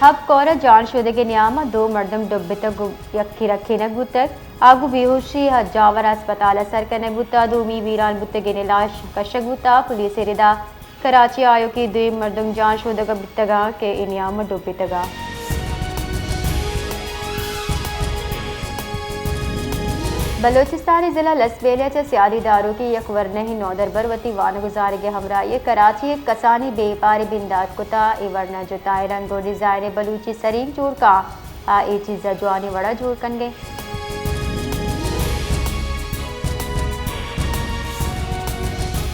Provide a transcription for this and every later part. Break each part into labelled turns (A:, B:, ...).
A: Hub Kaur जान शुदगे न्याम दो मर्दम डुब्बित यक्की रखे न गुतक आगु बेहोशी जावर अस्पताल सरकन बुता दूमी वीरान बुतगे लाश कशक बुता पुलिस रिदा कराची आयो की दुई मर्दम जान शुदग बितगा के इन्याम डुब्बितगा बलोचिस्तानी जिला लसबेलिया से सियादीदारों की यकवरने ही नौदर बरवती वान गुजारे के हमरा ये कराची एक कसानी बेपारी बिंदात कुता इवरना जुताए रंग और डिजाइन बलूची सरीन जोड़ का ए चीज जवानी वड़ा जोड़ कन गए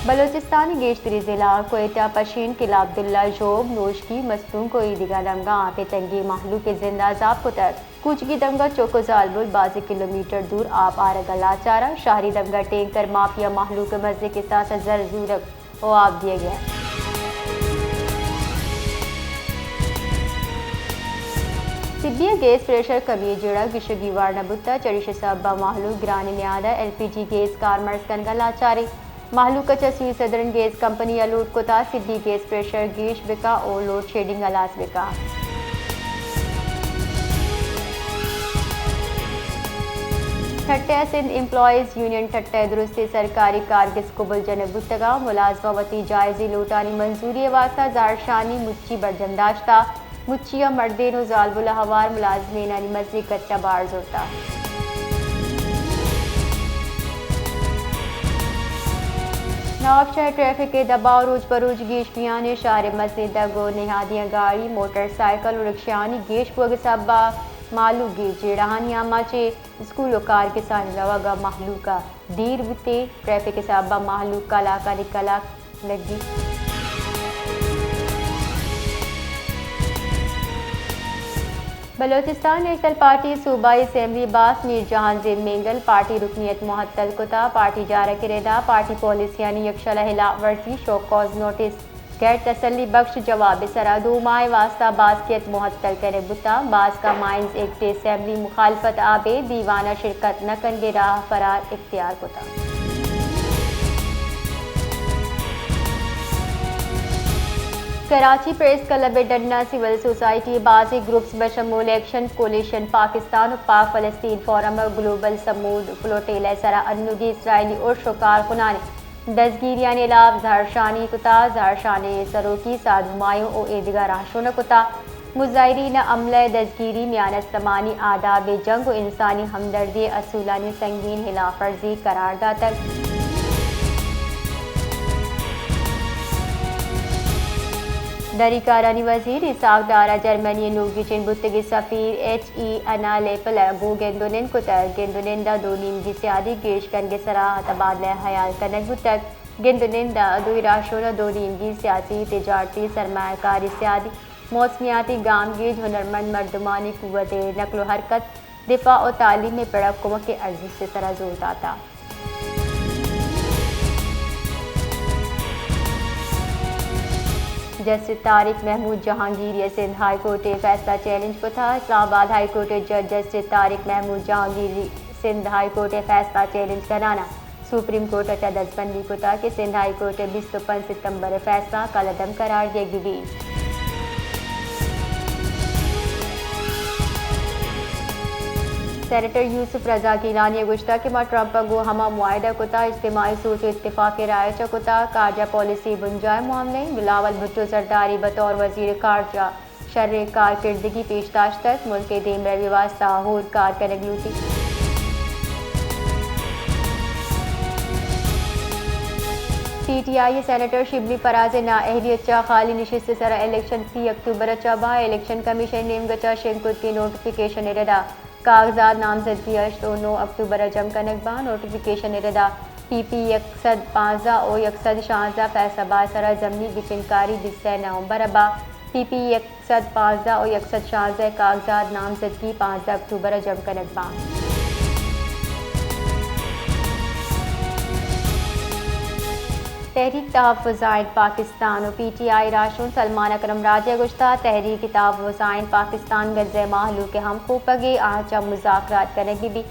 A: बलोचिस्तानी गेशतरी जिला कोयटा पशीन किला अब्दुल्ला जोब नोशकी मस्तूम को ईदिगा दमगा आपे तंगी महलू के जिंदा जाब कुतर कुछ की दमगा चौको जालबुल 12 किलोमीटर दूर आप आरगा लाचारा शहरी दमगा टेंकर माफिया महलू के मस्जिद के साथ जरजूरक ओ आप दिया गया सिबिया गैस प्रेशर कमी जुड़ा विशगी वार नबुत्ता चरिश सब्बा महलू ग्रानी न्यादा LPG गैस कारमर्स कनगा लाचारे महलू का चस्वी सदरन गैस कंपनी अलूट कोता सिद्दी गैस प्रेशर गीश बिका और लोड शेडिंग अलास बिका ठट्टे सिंध एम्प्लॉयज़ यूनियन ठट्टे दुरुस्ती सरकारी कारगिस कुबल जनबुतगा मुलाजमा वती जायजी लोटानी मंजूरी वास्ता जारशानी मुच्ची बरजमदाश्ता मुच्चिया मर्देनो जालबुला हवार मुलाजमीन अली मस्जिद कच्चा बार जोड़ता नवाबशाह ट्रैफिक के दबाव रोज बरोज गेश पियाने शार मस्जिद गो निहादियाँ गाड़ी मोटरसाइकिल और रिक्शानी गेश पुग सब्बा मालू गे जेड़ाहानी आमाचे स्कूलों कार किसान रवागा महलू का दीर बुते ट्रैफिक के सब्बा महलू कला का निकला लगी बलोचिस्तान नेशनल पार्टी सूबाई असेंबली बास मीर जहांजीर मेंगल पार्टी रुकनीत मुहत्तल कुता पार्टी जारा किरेदा पार्टी पॉलिसी यानी यक्षला हिला वर्जी शो कॉज नोटिस गैर तसल्ली बख्श जवाब सरा दो माह वास्ता बास्कियत मुहत्तल करे बुता बास का माइंस एक असेंबली मुखालफत आबे दीवाना शिरकत न कनगे राह फरार इख्तियार कुता कराची प्रेस क्लब डन्ना सिविल सोसाइटी बाजी ग्रुप्स बशमूल एक्शन कोलिशन पाकिस्तान और पाक फ़लस्तीन फोरम और ग्लोबल समूद फ्लोटेला सरा अन्नुगी इसराइली और शुकार खुनाने दसगिरियान इलाव जहरशानी कुता जहरशानी सरोकी साधुमायों और एदिगा राशोन कुता मुजाहिरीन अमले दसगिरी म्यानस तमानी आदाब जंग और इंसानी हमदर्दी असूलानी संगीन हिलाफर्जी करार दातल दरिकारानी वजीर Isaac Dara Germany नूगिचिन बुतगी Safeer HE अना लेपल गो गेंदोनिन कुतर गेंदोनिंदा दो नीमगी सियादी गेश कनगे सरा तबादला हयाल कनक बुतक गेंदोनिंदा दुई राशों दो नीमगी सियासी तिजारती सरमायाकारी सियादी मौसमियाती गामगेज हुनरमंद मर्दमानी कुव्वत नकलो हरकत दिफा और तालीम में पड़कुम के अर्जी से सरा जोर दाता justice Tariq Mahmood Jahangir Sindh high court फैसला चैलेंज को था इस्लामाबाद हाई कोर्ट जज justice Tariq Mahmood Jahangir Sindh high court फैसला चैलेंज कराना सुप्रीम कोर्ट अच्छा दसबंदी को था कि सिंध हाई कोर्ट 25 सितंबर फैसला कलदम करार देगी सेनेटर यूसुफ रजा गिलानी गुश्ता के मां ट्रंप गो हमा मुआहदा कुता इज्तिमाई सोच इत्तेफाक राय चकुता कारजा पॉलिसी बुंजाए मामले बिलावल भुट्टो जरदारी बतौर वजीर कारजा शर्र कारकिर्दगी पेशताश तक मुल्क के देम रवि वास्ता होर कार कनगलूती PTI सेनेटर शिबली फराज नाअहलियत चा खाली नशिस्त सरा इलेक्शन 3 अक्टूबर चा बा इलेक्शन कमीशन नेमगचा शेंकुत की नोटिफिकेशन इरदा कागजात नामजदगी 9 अक्टूबर जम कनकबा नोटिफिकेशन इरदा PP 115 और 116 फैसला सरा जमनी बिचनकारी 20 नवंबर अबा PP 115 और 116 कागजात नामजदगी 5 अक्टूबर जम कनकबा तहरीक तहफ़्फ़ुज़ पाकिस्तान और PTI राशुन सलमान अकरम राजा गुश्ता तहरीक तहफ़्फ़ुज़ पाकिस्तान गज़े माहलू के हम खूपगे आचा मुज़ाकरात करेंगे भी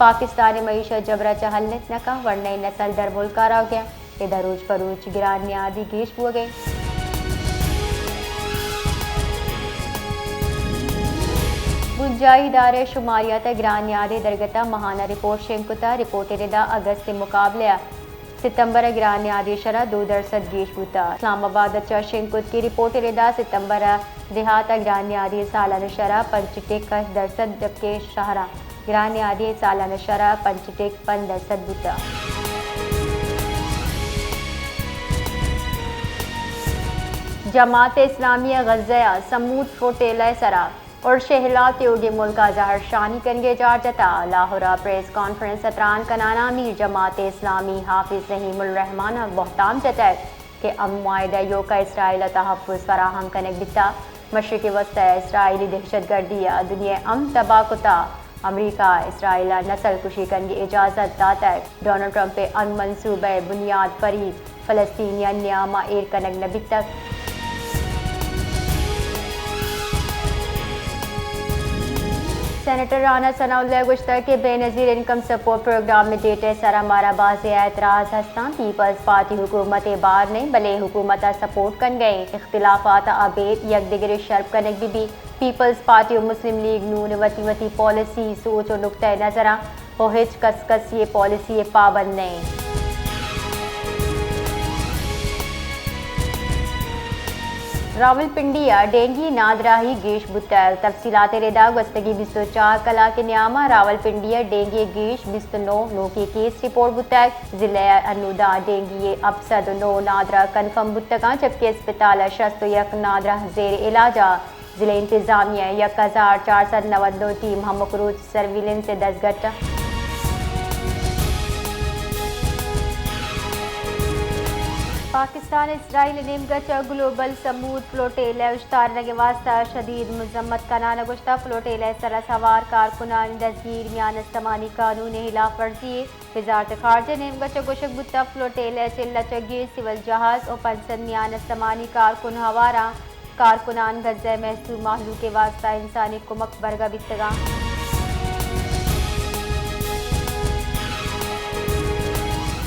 A: पाकिस्तान मईशत जबरा चहलत न का वरना नस्ल दर मुल्क रह गया इधर रोज परोज गिरान आदि गेश हो गए बुंजाई दारे शुमारियात ग्रान्यादे दरगता महाना रिपोर्ट शेंकुता रिपोर्टेरिदा अगस्त मुकाबले सितंबर ग्रान्यादे शरा 2% गेश बुता इस्लामाबाद शेंकुत की रिपोर्टेरिदा सितंबर देहात ग्रान्यादे सालाना शरा 5% जबकि शहरा ग्रान्यादे सालाना शरा 5% बुता। जमात इस्लामिया गज़ा समूद फोटेला सरा और शहला त्योगे मुल्क जहर शानी कनगे जारजता लाहौरा प्रेस कॉन्फ्रेंस सतरान कनाना मीर जमात इस्लामी हाफिज रहीमुल रहमान बहताम जतय के अमुआदा योका इसराइल तहफ़्फ़ुज़ फराहम कनक बिता मशरिक़ वस्ती इसराइली दहशत गर्दी दुनिया तबाकुता अमरीका इसराइल नस्ल कुशी कनगे इजाज़त दाता डोनाल्ड ट्रंप अन मनसूबे बुनियाद फरीब फ़लस्तीनियन न्यामा एर कनक नबी तक। सेनेटर राना सनाउल्लाह गुश्ता के बेनज़ीर इनकम सपोर्ट प्रोग्राम में डेटे सरा मारा बाज़े एतराज़ हस्तां पीपल्स पार्टी हुकूमत बार ने भले हुकूमत सपोर्ट कन गए इख्तिलाफात आबेद यकदिगरे शर्प कनक भी पीपल्स पार्टी और मुस्लिम लीग नून वती वती पॉलिसी सोच और नुक्ता नज़रा और हिच कस ये पॉलिसी पाबंद नहीं। रावलपिंडिया डेंगी नादराही गेश बुतैल तफसीलात रेदा गस्तगी 24 कला के न्यामा रावलपिंडिया डेंगी गेश 29 नो की केस रिपोर्ट बुतैल जिले अनुदा डेंगी अब सद 9 नादरा कन्फर्म बुतगा जबकि अस्पताल शस्त यक नादरा जेर इलाजा जिले इंतजामिया 1492 टीम हम मकरूज सर्विलेंस से दस्तगटा। Pakistan Israel निमगच global Sumud flotilla उश्तारने के वास्ता शदीद मजम्मत कनाना गुश्ता फ्लोटेला सरा सवार कारकुनान दस्तगीर मियान इस्तमानी कानून हिलाफ वर्जी वजारत खारजा निमगच गुशक बुत्ता फ्लोटेला चिल्ला चगी सिविल जहाज और पंसद मियान इस्तमानी कारकुन हवारा कारकुनान गज़ा महसूल माहलू के वास्ता इंसानी कुमक बरगा बितगा।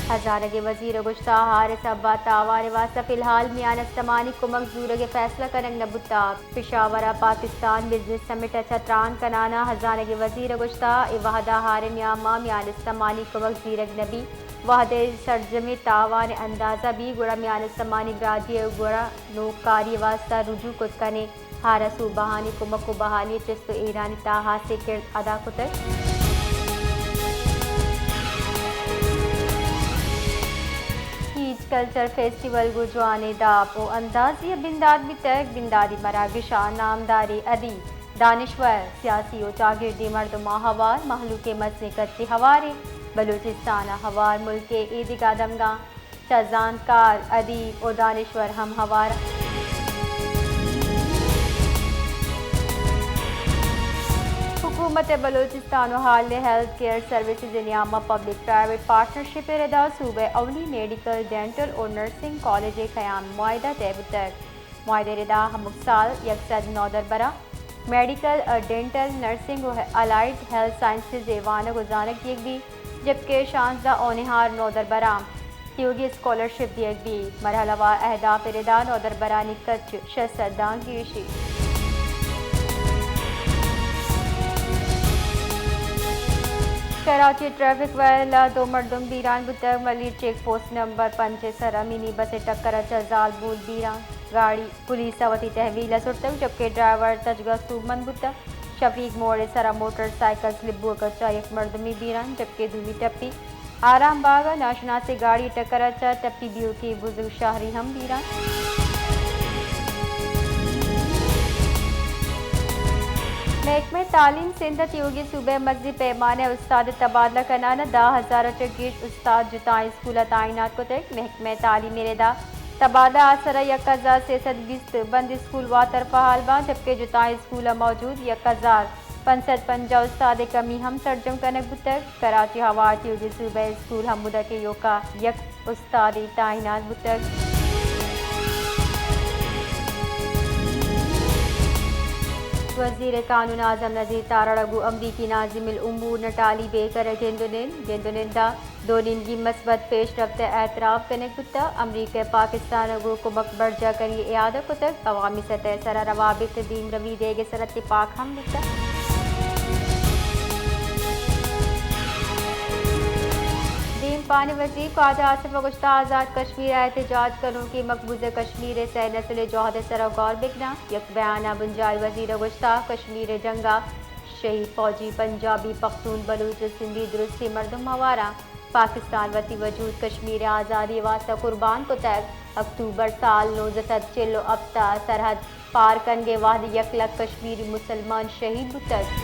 A: हज़ारे के वजीर गुश्ता हारिस अब्बा तावार वास्ता फिलहाल मियान इस्तमानी कुमक जूर के फैसला करंग नबुता पिशावरा पाकिस्तान बिजनेस समिट छत्रान कनाना हज़ारे के वजीर गुश्ता वहदा हार न्यामा मियान इस्तमानी कुमक जीरग नबी वहदे सरजमे तावान अंदाज़ा भी गुड़ा मियान इस्तमानी ब्राजी गुड़ा नौकारी वास्ता रुजू कुत कने हारसू बहानी कुमक को बहाली चिस्त ईरानी ताहा से किरद अदा कुतर। कल्चर फेस्टिवल गुजवाने दाप ओ अंदाजी बिंदाद बितक बिंदादी मरागिशा नामदारी अदी दानिश्वर सियासी ओ चागिर्दी मर्दमा हवार महलू के मसने कच्ची हवारे बलूचिस्तान हवार मुल्क के ईदिगा दमगा शजानकार अदीब और दानिश्वर हम हवार। हुकूमत बलूचिस्तान हाल हेल्थ केयर सर्विसेज नियामा पब्लिक प्राइवेट पार्टनरशिप रदा सूबे अवली मेडिकल डेंटल और नर्सिंग कॉलेज क़याम मुआहदा तयबुतर मुआहदे रदा हमसाल यकसद नौदर बरा मेडिकल डेंटल नर्सिंग और अलाइड हेल्थ साइंसेज एवान गुजारक दिएक भी जबकि शानदा ओनिहार नौदर बरा त्योगी स्कॉलरशिप दिएक भी मरहलवा अहदाफ रदा नौदर बरानी कच्च शसदान कीशी। कराची ट्रैफिक वाला दो मर्दम बीरान बुतक मलिर चेक पोस्ट नंबर 5 सरा मिनी बस टक्कर जाल बूल बीरान गाड़ी पुलिस वती तहवील सुरतक जबकि ड्राइवर तजगा सूमन बुतक शफीक मोड़ सरा मोटरसाइकिल स्लिप कच्चा एक मर्दमी बीरान जबकि दूमी टप्पी आराम बागा नाशना से गाड़ी टक्कर टप्पी बियो की बुजुर्ग शाहरी हम बीरान। महकमे तालीम सिंध त्योगी सूबे मस्जिद पैमाने उस्ताद तबादला कनाना 10,000 चकीश उस्ताद जुताई स्कूल तैनात को तक महकमे तालीम रेदा तबादला आसरा 1,620 बंद स्कूल वा तरफा हालबा जबकि जुताई स्कूल मौजूद 1,555 उस्ताद कमी हम सरजम कनक बुतक कराची हवा त्योगी सूबे स्कूल हमुदा के योका यक उस्ताद तैनात बुतक। वज़ीर कानून आज़म नज़ीर ताराड़गू अमरीकी नाज़िमुल उमूर नटाली बेकर गेंदुनिंदा दो दिन की मस्बत पेश रफ्त एतराफ़ कने कुत्ता अमरीका पाकिस्तान को कुमक बर्जा करी इयादा कुतक अवामी सतह सरा रवाबित दीम रवी देगे सर इत्तिफाक हम दिखता। बानी वजीर ख्वाजा आसिफ गुश्ता आज़ाद कश्मीर एहतजाज करूँ की मकबूज कश्मीर से नस्ल जोहद सर गौर बिकना यक बयाना बुंजाई वजीर गुश्ता कश्मीर जंगा शहीद फौजी पंजाबी पख्तून बलूच सिंधी दुरुस्ती मरदम हवारा पाकिस्तान वती वजूद कश्मीर आज़ादी वास्ता कुर्बान को तक अक्टूबर साल 1970 चिल्लो अब्ता सरहद पार कनगे वाद 1 लाख कश्मीरी मुसलमान शहीद बुतक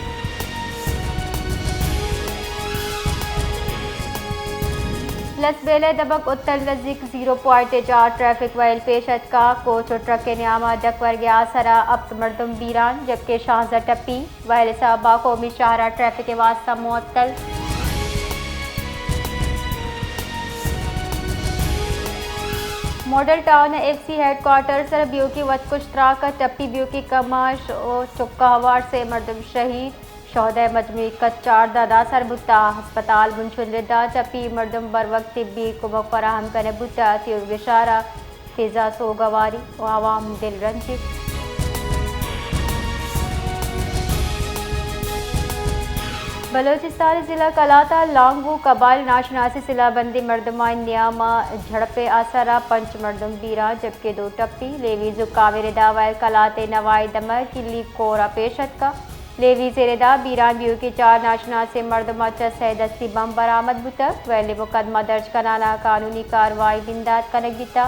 A: लसबेले दबक उत्तर नजदीक 0.4 ट्रैफिक वाइल पेशत का कोच और ट्रक के न्यामा डकवर गया सरा अब मरदम बीरान जबकि शाहजा टप्पी वाइल साहबा कौमी शाहरा ट्रैफिक के वास्ता मुअत्तल। मॉडल टाउन FC हेडक्वार्टर सर ब्यू की वतकुश्तरा का टप्पी ब्यू की कमाश और चुक्का हवार से मरदम शहीद शहदा मजमू कच्चार दादा सरबुता हस्पताल मुंशुंदा टप्पी मरदम बर वक्त तिब्बी कुमक फराहम करने बुता तीर विशारा फिजा सोगवारी और आवाम दिल रंजित। बलोचिस्तान जिला कलाता लांगू कबाल नाशनासी सिलाबंदी मरदमान नियामा झड़पे असरा पंच मरदम बीरा जबकि 2 टप्पी लेवी जुकावे दावाल कलाते नवाई दमर किली कोरा पेशत का लेवी जेरेदा बीरान ब्यू की 4 नाशनासी मरदमा चसे दस्ती बम बरामद बुतक वैले मुकदमा दर्ज कराना कानूनी कार्रवाई बिंदात कनक दिता।